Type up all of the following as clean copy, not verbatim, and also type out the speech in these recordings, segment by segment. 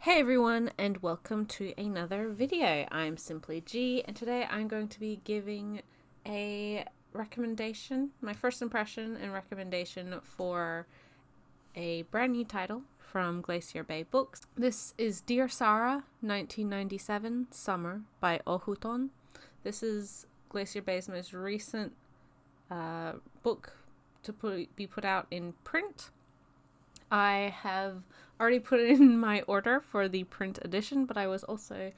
Hey everyone, and welcome to another video. I'm Simply G, and today I'm going to be giving a recommendation, my first impression and recommendation for a brand new title from Glacier Bay Books. This is Dear Sara, 1997, Summer by Ohuton. This is Glacier Bay's most recent book to be put out in print. I have already put in my order for the print edition, but I was also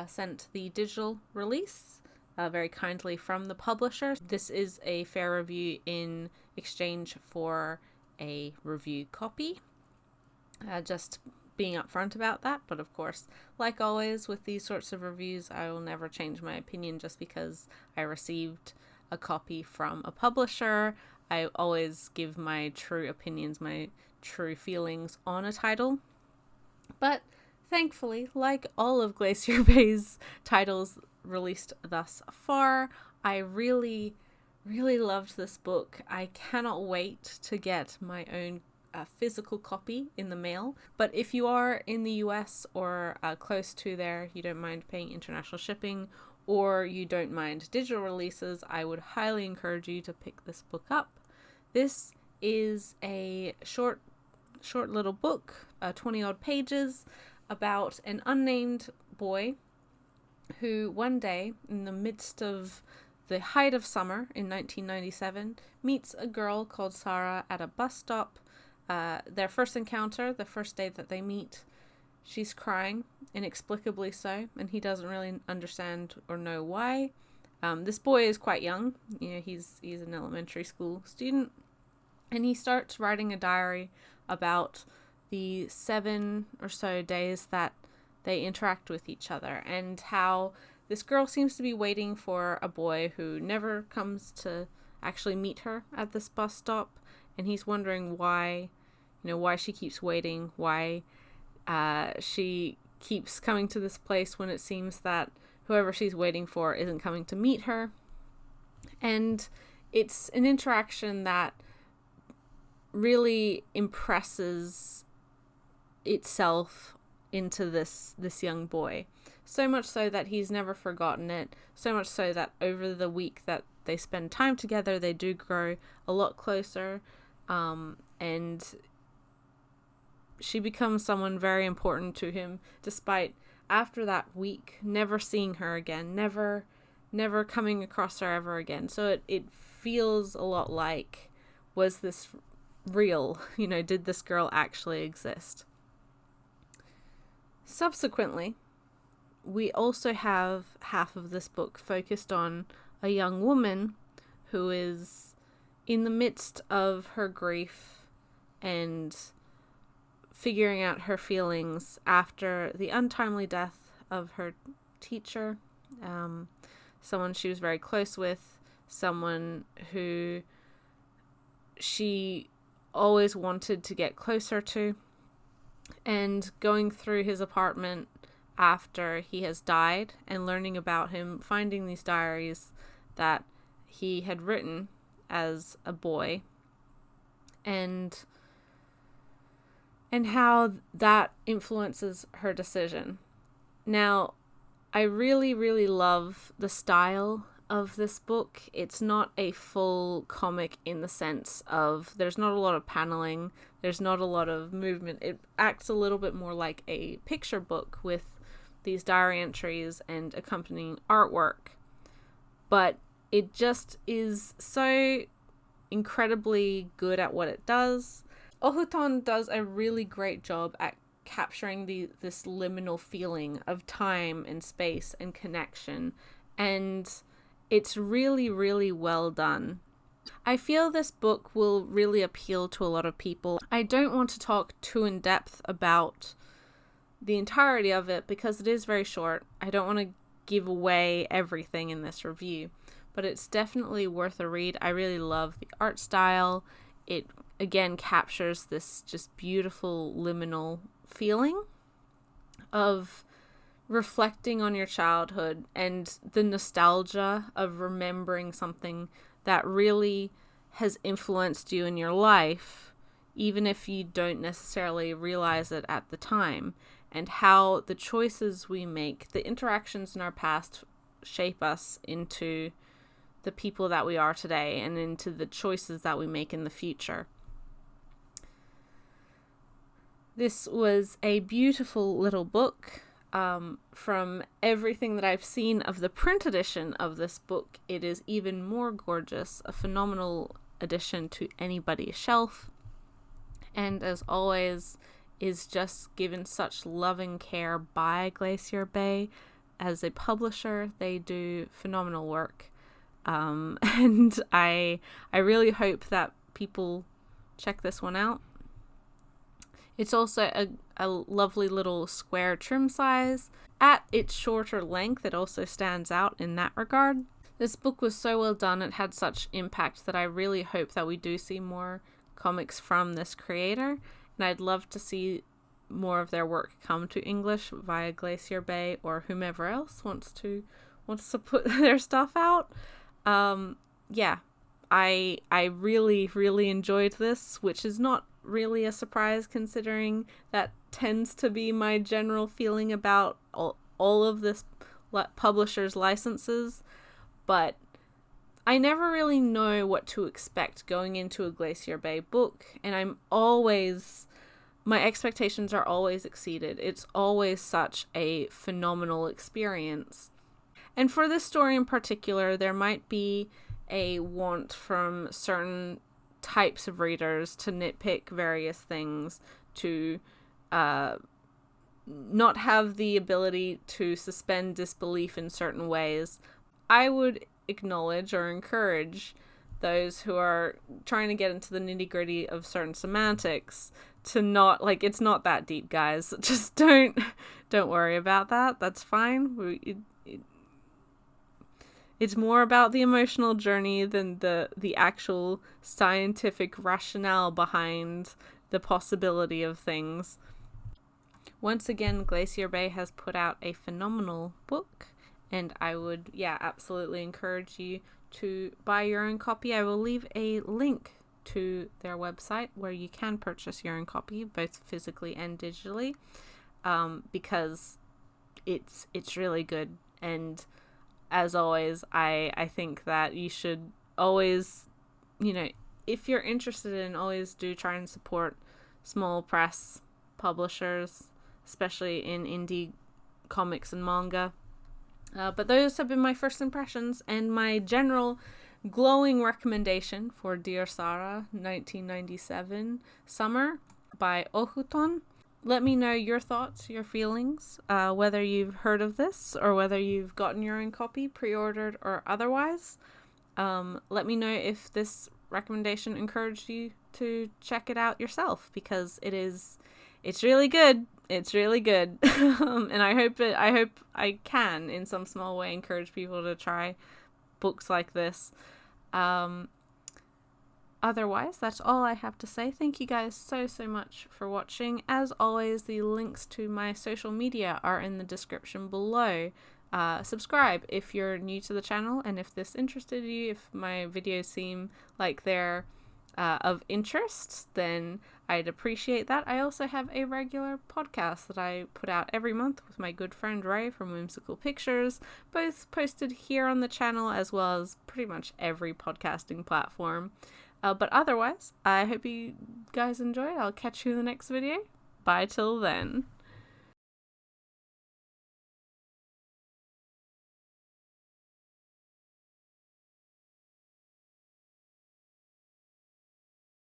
sent the digital release very kindly from the publisher. This is a fair review in exchange for a review copy. Just being upfront about that, but of course, like always with these sorts of reviews, I will never change my opinion just because I received a copy from a publisher. I always give my true opinions, my true feelings on a title. But thankfully, like all of Glacier Bay's titles released thus far, I really loved this book. I cannot wait to get my own physical copy in the mail. But if you are in the US or close to there, you don't mind paying international shipping, or you don't mind digital releases, I would highly encourage you to pick this book up. This is a short little book, 20 odd pages, about an unnamed boy who one day, in the midst of the height of summer in 1997, meets a girl called Sara at a bus stop. Their first encounter, the first day that they meet, she's crying, inexplicably so, and he doesn't really understand or know why. This boy is quite young, he's an elementary school student, and he starts writing a diary about the 7 or so days that they interact with each other, and how this girl seems to be waiting for a boy who never comes to actually meet her at this bus stop, and he's wondering why she keeps waiting, why she keeps coming to this place when it seems that whoever she's waiting for isn't coming to meet her. And it's an interaction that really impresses itself into this young boy, so much so that he's never forgotten it, so much so that over the week that they spend time together, they do grow a lot closer, and she becomes someone very important to him, despite after that week never seeing her again, never coming across her ever again. So it feels a lot like, was this real? Did this girl actually exist? Subsequently, we also have half of this book focused on a young woman who is in the midst of her grief and figuring out her feelings after the untimely death of her teacher, someone she was very close with, someone who she always wanted to get closer to, and going through his apartment after he has died and learning about him, finding these diaries that he had written as a boy, and how that influences her decision. Now, I really love the style of this book. It's not a full comic in the sense of there's not a lot of paneling, there's not a lot of movement. It acts a little bit more like a picture book with these diary entries and accompanying artwork. But it just is so incredibly good at what it does. Ohuton does a really great job at capturing this liminal feeling of time and space and connection, and it's really well done. I feel this book will really appeal to a lot of people. I don't want to talk too in depth about the entirety of it because it is very short. I don't want to give away everything in this review, but it's definitely worth a read. I really love the art style. It again captures this just beautiful liminal feeling of reflecting on your childhood and the nostalgia of remembering something that really has influenced you in your life, even if you don't necessarily realize it at the time. and how the choices we make, the interactions in our past, shape us into the people that we are today and into the choices that we make in the future. This was a beautiful little book. From everything that I've seen of the print edition of this book, it is even more gorgeous, a phenomenal addition to anybody's shelf, and as always is just given such loving care by Glacier Bay. As a publisher, they do phenomenal work, and I really hope that people check this one out. It's also a lovely little square trim size. At its shorter length, it also stands out in that regard. This book was so well done, it had such impact that I really hope that we do see more comics from this creator, and I'd love to see more of their work come to English via Glacier Bay or whomever else wants to put their stuff out. Yeah, I really enjoyed this, which is not really a surprise considering that tends to be my general feeling about all of this publisher's licenses, but I never really know what to expect going into a Glacier Bay book, and my expectations are always exceeded. It's always such a phenomenal experience. And for this story in particular, there might be a want from certain types of readers to nitpick various things, to not have the ability to suspend disbelief in certain ways. I would acknowledge or encourage those who are trying to get into the nitty-gritty of certain semantics to not, it's not that deep, guys. Just don't worry about that. That's fine. It's more about the emotional journey than the actual scientific rationale behind the possibility of things. Once again, Glacier Bay has put out a phenomenal book, and I would, absolutely encourage you to buy your own copy. I will leave a link to their website where you can purchase your own copy, both physically and digitally, because it's really good. And as always, I think that you should always, if you're interested in, always do try and support small press publishers, especially in indie comics and manga. But those have been my first impressions and my general glowing recommendation for Dear Sara 1997 Summer by Ohuton. Let me know your thoughts, your feelings, whether you've heard of this or whether you've gotten your own copy, pre-ordered or otherwise. Let me know if this recommendation encouraged you to check it out yourself, because it's really good. It's really good. And I hope I can in some small way encourage people to try books like this. Otherwise, that's all I have to say. Thank you guys so much for watching. As always, the links to my social media are in the description below. Subscribe if you're new to the channel, and if this interested you, if my videos seem like they're of interest, then I'd appreciate that. I also have a regular podcast that I put out every month with my good friend Ray from Whimsical Pictures, both posted here on the channel as well as pretty much every podcasting platform. But otherwise, I hope you guys enjoy. I'll catch you in the next video. Bye till then.